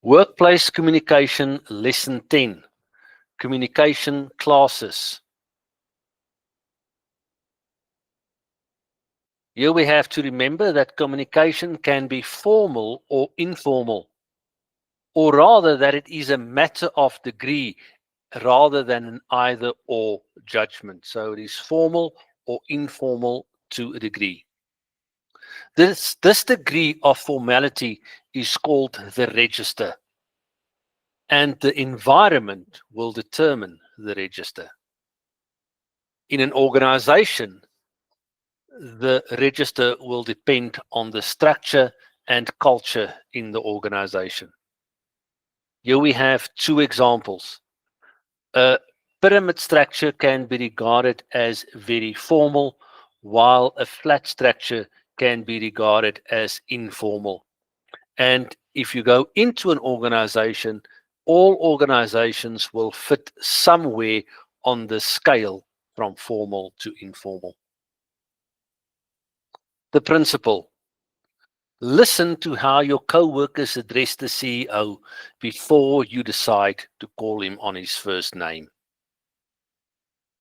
Workplace Communication Lesson 10, Communication Classes. Here we have to remember that communication can be formal or informal, or rather that it is a matter of degree rather than an either or judgment. So it is formal or informal to a degree. This degree of formality is called the register, and the environment will determine the register. In an organization, the register will depend on the structure and culture in the organization. Here we have two examples. A pyramid structure can be regarded as very formal, while a flat structure can be regarded as informal. And if you go into an organization, all organizations will fit somewhere on the scale from formal to informal. The principle: listen to how your co-workers address the CEO before you decide to call him on his first name.